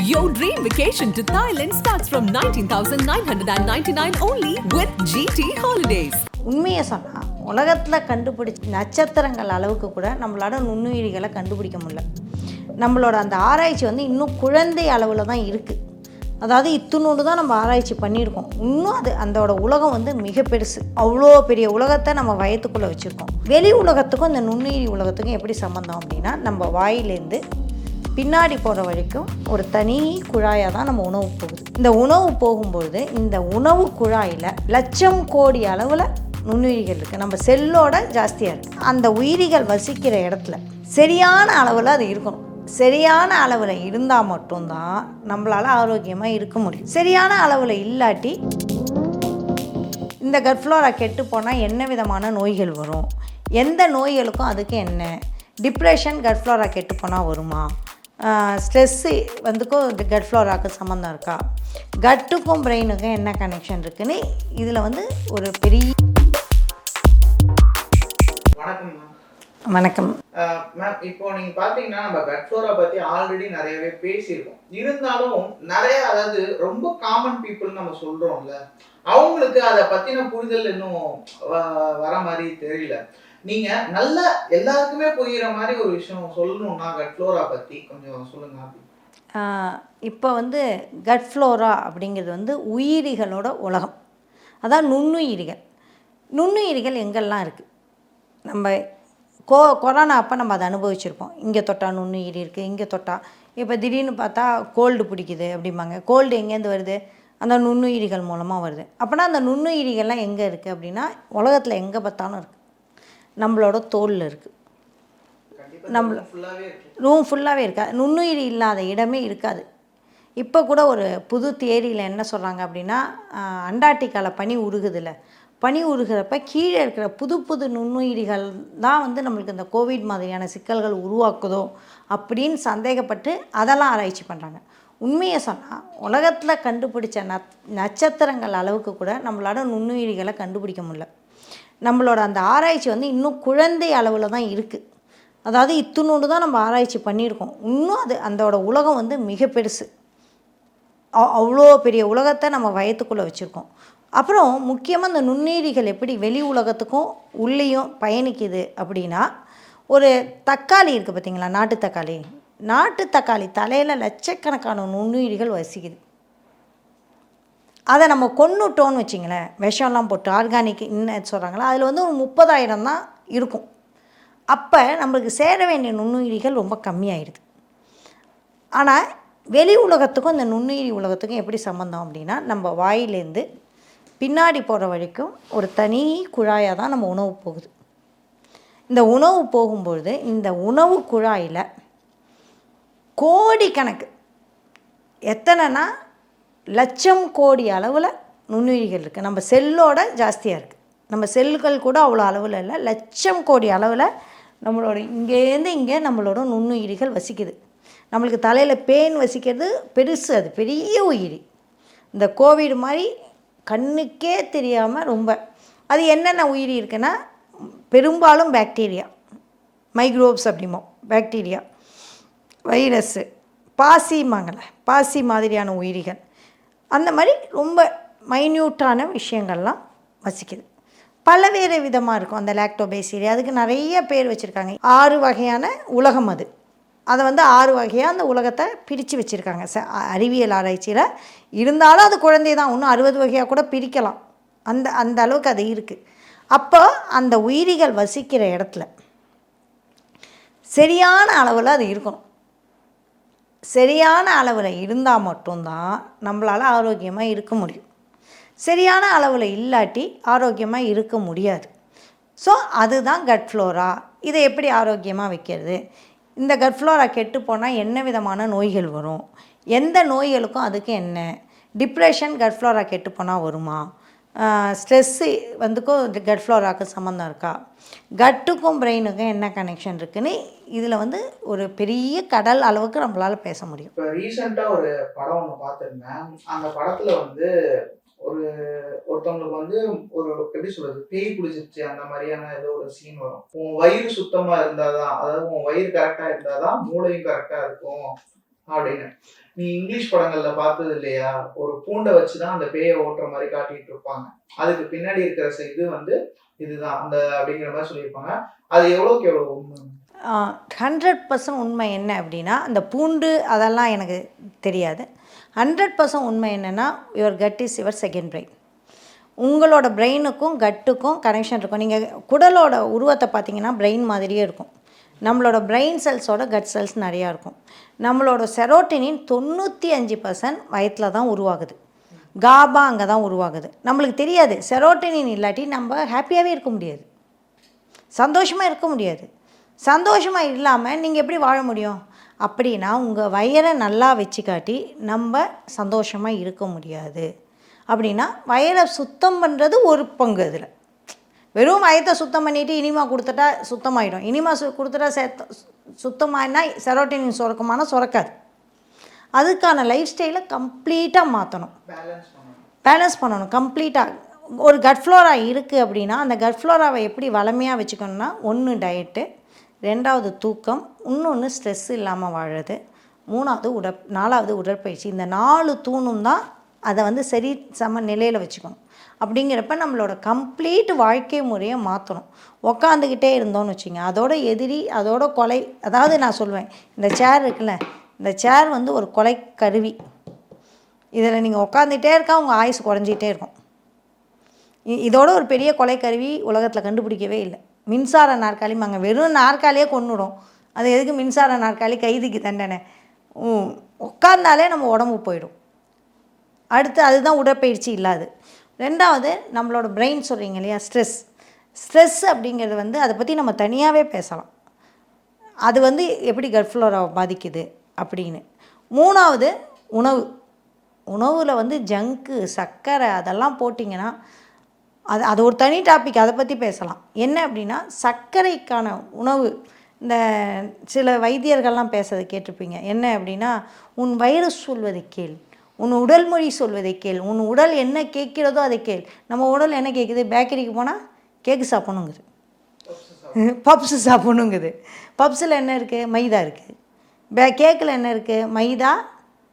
Your dream vacation to Thailand starts from 19,999 only with GT Holidays. உண்மையை சொன்னால் உலகத்தில் கண்டுபிடிச்ச நட்சத்திரங்கள் அளவுக்கு கூட நம்மளோட நுண்ணுயிரிகளை கண்டுபிடிக்க முடியல. நம்மளோட அந்த ஆராய்ச்சி வந்து இன்னும் குழந்தை அளவில் தான் இருக்குது. அதாவது இத்துணோடு தான் நம்ம ஆராய்ச்சி பண்ணியிருக்கோம். இன்னும் அதோட உலகம் வந்து மிக பெருசு. அவ்வளோ பெரிய உலகத்தை நம்ம வயத்துக்குள்ளே வச்சுருக்கோம். வெளி உலகத்துக்கும் இந்த நுண்ணுயிரி உலகத்துக்கும் எப்படி சம்மந்தம் அப்படின்னா, நம்ம வாயிலேருந்து பின்னாடி போகிற வரைக்கும் ஒரு தனி குழாயாக தான் நம்ம உணவு போகுது. இந்த உணவு போகும்பொழுது இந்த உணவு குழாயில் லட்சம் கோடி அளவில் நுண்ணுயிரிகள் இருக்குது. நம்ம செல்லோட ஜாஸ்தியாக இருக்குது. அந்த உயிரிகள் வசிக்கிற இடத்துல சரியான அளவில் அது இருக்கணும். சரியான அளவில் இருந்தால் மட்டும்தான் நம்மளால் ஆரோக்கியமாக இருக்க முடியும். சரியான அளவில் இல்லாட்டி இந்த கட்ஃப்ளோரா கெட்டு போனால் என்ன விதமான நோய்கள் வரும், எந்த நோய்களுக்கும் அதுக்கு என்ன, டிப்ரெஷன் கட்ஃப்ளோரா கெட்டு போனால் வருமா, ஸ்ட்ரெஸ்ஸு வந்துக்கும் கட்ஃப்ளோராவுக்கு சம்மந்தம் இருக்கா, கட்டுக்கும் பிரெயினுக்கும் என்ன கனெக்ஷன் இருக்குன்னு இதில் வந்து ஒரு பெரிய வணக்கம் மேம். இப்போ நீங்க பாத்தீங்கன்னா நம்ம கட்ஃப்ளோரா பத்தி ஆல்ரெடி நிறையவே பேசியிருக்கோம். இருந்தாலும் நிறைய, அதாவது ரொம்ப காமன் பீப்புள் நம்ம சொல்றோம்ல, அவங்களுக்கு அதை பத்தின புரிதல் இன்னும் வர மாதிரி தெரியல. நீங்க நல்ல எல்லாருக்குமே புரிகிற மாதிரி ஒரு விஷயம் சொல்லணும்னா கட்ஃப்ளோரா பத்தி கொஞ்சம் சொல்லுங்க. இப்போ வந்து கட்ஃப்ளோரா அப்படிங்கிறது வந்து உயிரிகளோட உலகம். அதான் நுண்ணுயிரிகள். நுண்ணுயிரிகள் எங்கெல்லாம் இருக்குது? நம்ம கொரோனா அப்போ நம்ம அதை அனுபவிச்சிருப்போம். இங்கே தொட்டால் நுண்ணுயிரி இருக்குது, இங்கே தொட்டால். இப்போ திடீர்னு பார்த்தா கோல்டு பிடிக்குது அப்படிம்பாங்க. கோல்டு எங்கேருந்து வருது? அந்த நுண்ணுயிரிகள் மூலமாக வருது. அப்போனா அந்த நுண்ணுயிரிகள்லாம் எங்கே இருக்குது அப்படின்னா, உலகத்தில் எங்கே பார்த்தாலும் இருக்குது. நம்மளோட தோலில் இருக்குது. நம்ம ரூம் ஃபுல்லாகவே இருக்காது. நுண்ணுயிரி இல்லாத இடமே இருக்காது. இப்போ கூட ஒரு புது தியரியில் என்ன சொல்கிறாங்க அப்படின்னா, அண்டார்டிகாவில் பனி உருகுதில்ல, பனி உருகிறப்ப கீழே இருக்கிற புது புது நுண்ணுயிரிகள் தான் வந்து நம்மளுக்கு இந்த கோவிட் மாதிரியான சிக்கல்கள் உருவாக்குதோ அப்படின்னு சந்தேகப்பட்டு அதெல்லாம் ஆராய்ச்சி பண்ணுறாங்க. உண்மையை சொன்னால் உலகத்தில் கண்டுபிடிச்ச நட்சத்திரங்கள் அளவுக்கு கூட நம்மளோட நுண்ணுயிரிகளை கண்டுபிடிக்க முடியல. நம்மளோட அந்த ஆராய்ச்சி வந்து இன்னும் குழந்தை அளவில் தான் இருக்குது. அதாவது இத்துணோடு தான் நம்ம ஆராய்ச்சி பண்ணியிருக்கோம். இன்னும் அதோட உலகம் வந்து மிக பெருசு. அவ்வளோ பெரிய உலகத்தை நம்ம வயத்துக்குள்ளே வச்சுருக்கோம். அப்புறம் முக்கியமாக இந்த நுண்ணுயிரிகள் எப்படி வெளி உலகத்துக்கும் உள்ளேயும் பயணிக்குது அப்படின்னா, ஒரு தக்காளி இருக்குது பார்த்திங்களா, நாட்டு தக்காளி. நாட்டு தக்காளி தலையில் லட்சக்கணக்கான நுண்ணுயிரிகள் வசிக்குது. அதை நம்ம கொன்னுட்டோன்னு வச்சிங்களேன், விஷம்லாம் போட்டு ஆர்கானிக் இன்னும் சொல்கிறாங்களா, அதில் வந்து ஒரு 30,000 தான் இருக்கும். அப்போ நம்மளுக்கு சேர வேண்டிய நுண்ணுயிரிகள் ரொம்ப கம்மியாயிடுது. ஆனால் வெளி உலகத்துக்கும் இந்த நுண்ணுயிரி உலகத்துக்கும் எப்படி சம்மந்தம் அப்படின்னா, நம்ம வாயிலேருந்து பின்னாடி போகிற வரைக்கும் ஒரு தனி குழாயாக தான் நம்ம உணவு போகுது. இந்த உணவு போகும்பொழுது இந்த உணவு குழாயில் கோடிக்கணக்கு, எத்தனைனா லட்சம் கோடி அளவில் நுண்ணுயிரிகள் இருக்குது. நம்ம செல்லோட ஜாஸ்தியாக இருக்குது. நம்ம செல்லுகள் கூட அவ்வளோ அளவில் இல்லை, லட்சம் கோடி அளவில் நம்மளோட இங்கேருந்து இங்கே நம்மளோட நுண்ணுயிரிகள் வசிக்குது. நம்மளுக்கு தலையில் பேன் வசிக்கிறது பெருசு, அது பெரிய உயிரி. இந்த கோவிட் மாதிரி கண்ணுக்கே தெரியாமல் ரொம்ப. அது என்னென்ன உயிரி இருக்குன்னா, பெரும்பாலும் பாக்டீரியா, மைக்ரோப்ஸ் அப்படிமோ, பாக்டீரியா, வைரஸ்ஸு, பாசிமாங்கள்ல, பாசி மாதிரியான உயிரிகள், அந்த மாதிரி ரொம்ப மைன்யூட்டான விஷயங்கள்லாம் வசிக்குது. பலவேறு விதமாக இருக்கும். அந்த லாக்டோபேசிரி, அதுக்கு நிறைய பேர் வச்சுருக்காங்க. 6 வகையான உலகம் அது. அதை வந்து 6 வகையாக அந்த உலகத்தை பிரித்து வச்சுருக்காங்க அறிவியல் ஆராய்ச்சியில். இருந்தாலும் அது குழந்தை தான், இன்னும் 60 வகையாக கூட பிரிக்கலாம். அந்த அளவுக்கு அது இருக்குது. அப்போ அந்த உயிரிகள் வசிக்கிற இடத்துல சரியான அளவில் அது இருக்கணும். சரியான அளவில் இருந்தால் மட்டும்தான் நம்மளால் ஆரோக்கியமாக இருக்க முடியும். சரியான அளவில் இல்லாட்டி ஆரோக்கியமாக இருக்க முடியாது. ஸோ அதுதான் கட்ஃப்ளோரா. இதை எப்படி ஆரோக்கியமாக வைக்கிறது, இந்த கட்ஃப்ளோரா கெட்டு போனால் என்ன விதமான நோய்கள் வரும், எந்த நோய்களுக்கும் அதுக்கு என்ன, டிப்ரெஷன் கட்ஃப்ளோரா கெட்டு போனால் வருமா, ஸ்ட்ரெஸ்ஸு வந்துக்கும் கட்ஃப்ளோராவுக்கு சம்மந்தம் இருக்கா, கட்டுக்கும் பிரெயினுக்கும் என்ன கனெக்ஷன் இருக்குன்னு இதில் வந்து ஒரு பெரிய கடல் அளவுக்கு நம்மளால் பேச முடியும். இப்போ ரீசெண்டாக ஒரு படம் ஒன்று பார்த்துருந்தேன். அந்த படத்தில் வந்து ஒருத்தவங்களுக்கு வந்து ஒரு எப்படி சொல்றது, பேய் பிடிச்சிருச்சு அந்த மாதிரியான ஏதோ ஒரு சீன் வரும். உன் வயிறு சுத்தமா இருந்தாதான், அதாவது உன் வயிறு கரெக்டா இருந்தாதான் மூளையும் கரெக்டா இருக்கும் அப்படின்னு. நீ இங்கிலீஷ் படங்கள்ல பார்த்தது இல்லையா, ஒரு பூண்டை வச்சுதான் அந்த பேயை ஓட்டுற மாதிரி காட்டிட்டு இருப்பாங்க, அதுக்கு பின்னாடி இருக்கிற இது வந்து இதுதான் அந்த அப்படிங்கிற மாதிரி சொல்லியிருப்பாங்க. அது எவ்வளோக்கு எவ்வளோ உண்மை? 100% உண்மை என்ன அப்படின்னா, அந்த பூண்டு அதெல்லாம் எனக்கு தெரியாது. 100% உண்மை என்னென்னா, your cut is your second brain. உங்களோட பிரெயினுக்கும் கட்டுக்கும் கனெக்ஷன் இருக்கும். நீங்கள் குடலோட உருவத்தை பார்த்தீங்கன்னா பிரெயின் மாதிரியே இருக்கும். நம்மளோட பிரெயின் செல்ஸோட கட் செல்ஸ் நிறையா இருக்கும். நம்மளோட செரோட்டினின் 95% வயிற்றில் தான் உருவாகுது. காபா அங்கே தான் உருவாகுது. நம்மளுக்கு தெரியாது. செரோட்டினின் இல்லாட்டி நம்ம ஹாப்பியாகவே இருக்க முடியாது, சந்தோஷமாக இருக்க முடியாது. சந்தோஷமாக இல்லாமல் நீங்கள் எப்படி வாழ முடியும்? அப்படின்னா உங்கள் வயிறை நல்லா வச்சு காட்டி நம்ம சந்தோஷமாக இருக்க முடியாது. அப்படின்னா வயிறை சுத்தம் பண்ணுறது ஒரு பங்கு. அதில் வெறும் வயத்தை சுத்தம் பண்ணிவிட்டு இனிமா கொடுத்துட்டா சுத்தமாகிடும். இனிமா கொடுத்துட்டா சுத்தமாகினா செரோட்டினின் சுரக்கமான சுரக்காது. அதுக்கான லைஃப் ஸ்டைலை கம்ப்ளீட்டாக மாற்றணும், பேலன்ஸ் பண்ணணும் கம்ப்ளீட்டாக. ஒரு கட் ஃப்ளோரா இருக்குது அப்படின்னா அந்த கட் ஃப்ளோராவை எப்படி வளமையாக வச்சுக்கணுன்னா, 1 டயட்டு, 2வது தூக்கம், இன்னொன்று ஸ்ட்ரெஸ் இல்லாமல் வாழுறது, 4வது உடற்பயிற்சி. இந்த 4 தூணும் தான் அதை வந்து சரி சம நிலையில் வச்சுக்கணும். அப்படிங்கிறப்ப நம்மளோட கம்ப்ளீட் வாழ்க்கை முறையை மாற்றணும். உக்காந்துக்கிட்டே இருந்தோன்னு வச்சுங்க, அதோட எதிரி, அதோட கொலை. அதாவது நான் சொல்லுவேன், இந்த சேர் இருக்குல்ல, இந்த சேர் வந்து ஒரு கொலை கருவி. இதில் நீங்கள் உட்காந்துட்டே இருக்கா உங்கள் ஆயுசு குறைஞ்சிட்டே இருக்கும். இதோட ஒரு பெரிய கொலை கருவி உலகத்தில் கண்டுபிடிக்கவே இல்லை. மின்சார நாற்காலிமாங்க, வெறும் நாற்காலியே கொன்னுடும். அது எதுக்கு மின்சார நாற்காலி? கைதிக்கு தண்டனை. உட்கார்ந்தாலே நம்ம உடம்பு போயிடும். அடுத்து அதுதான் உடற்பயிற்சி இல்லாது. 2வது நம்மளோட பிரெயின் சொல்கிறீங்க இல்லையா, ஸ்ட்ரெஸ் அப்படிங்கிறது வந்து அதை பற்றி நம்ம தனியாகவே பேசலாம். அது வந்து எப்படி கட் ஃப்ளோராவை பாதிக்குது அப்படின்னு. 3வது உணவில் வந்து ஜங்கு, சர்க்கரை அதெல்லாம் போட்டிங்கன்னா அது ஒரு தனி டாபிக், அதை பற்றி பேசலாம். என்ன அப்படின்னா, சர்க்கரைக்கான உணவு, இந்த சில வைத்தியர்கள்லாம் பேசுறது கேட்டிருப்பீங்க. என்ன அப்படின்னா, உன் வயிறு சொல்வதை கேள், உன் உடல் மொழி சொல்வதை கேள், உன் உடல் என்ன கேட்கிறதோ அதை கேள். நம்ம உடல் என்ன கேட்குது? பேக்கரிக்கு போனால் கேக்கு சாப்பிடணுங்குது, பப்ஸு சாப்பிடணுங்குது. பப்ஸில் என்ன இருக்குது? மைதா இருக்குது. கேக்கில் என்ன இருக்குது? மைதா,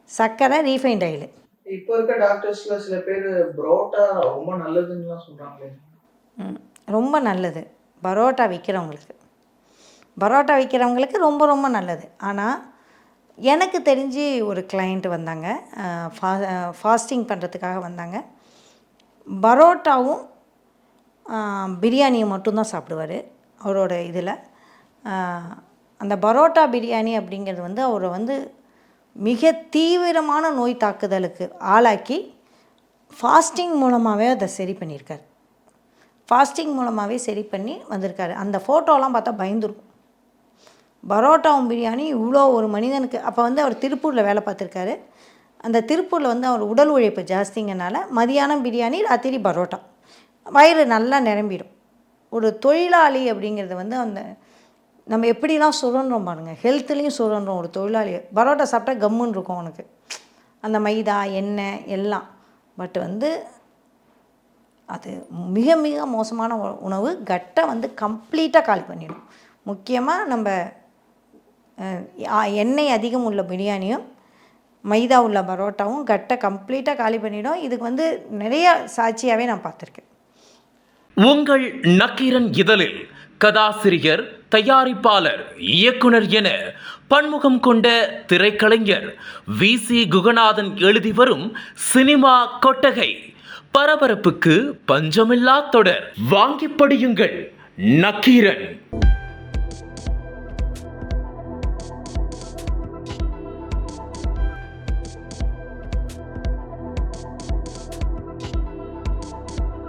சர்க்கரை, ரீஃபைண்ட் ஆயில். இப்போ இருக்க டாக்டர்ஸில் சில பேர் பரோட்டா ரொம்ப நல்லதுன்னு சொல்கிறாங்களே. ரொம்ப நல்லது. பரோட்டா விற்கிறவங்களுக்கு ரொம்ப ரொம்ப நல்லது. ஆனால் எனக்கு தெரிஞ்சு ஒரு கிளையண்ட் வந்தாங்க, ஃபாஸ்டிங் பண்ணுறதுக்காக வந்தாங்க. பரோட்டாவும் பிரியாணியும் மட்டும்தான் சாப்பிடுவார் அவரோட இதில். அந்த பரோட்டா பிரியாணி அப்படிங்கிறது வந்து அவரை வந்து மிக தீவிரமான நோய் தாக்குதலுக்கு ஆளாக்கி ஃபாஸ்டிங் மூலமாகவே அதை சரி பண்ணியிருக்கார். ஃபாஸ்டிங் மூலமாகவே சரி பண்ணி வந்திருக்காரு. அந்த ஃபோட்டோலாம் பார்த்தா பயந்துருக்கும். பரோட்டாவும் பிரியாணி இவ்வளோ ஒரு மனிதனுக்கு. அப்போ வந்து அவர் திருப்பூரில் வேலை பார்த்துருக்காரு. அந்த திருப்பூரில் வந்து அவர் உடல் உழைப்பு ஜாஸ்திங்கனால மதியானம் பிரியாணி, ராத்திரி பரோட்டா, வயிறு நல்லா நிரம்பிடும். ஒரு தொழிலாளி அப்படிங்கிறது வந்து அந்த நம்ம எப்படிலாம் சுரண்டுறோம் பாருங்கள், ஹெல்த்துலேயும் சுரண்டுறோம். ஒரு தொழிலாளி பரோட்டா சாப்பிட்டா கம்முன்னு இருக்கும் அவனுக்கு, அந்த மைதா, எண்ணெய் எல்லாம். பட் வந்து அது மிக மிக மோசமான உணவு. கட்டை வந்து கம்ப்ளீட்டாக காலி பண்ணிடும். முக்கியமாக நம்ம எண்ணெய் அதிகம் உள்ள பிரியாணியும் மைதா உள்ள பரோட்டாவும் கட்டை கம்ப்ளீட்டாக காலி பண்ணிடும். இதுக்கு வந்து நிறைய சாட்சியாகவே நான் பார்த்துருக்கேன். உங்கள் நக்கீரன் இதழில் கதாசிரியர், தயாரிப்பாளர், இயக்குனர் என பன்முகம் கொண்ட திரைக்கலைஞர் VC குகநாதன் எழுதி வரும் சினிமா கொட்டகை. பரபரப்புக்கு பஞ்சமில்லா தொடர். வாங்கி படியுங்கள் நக்கீரன்.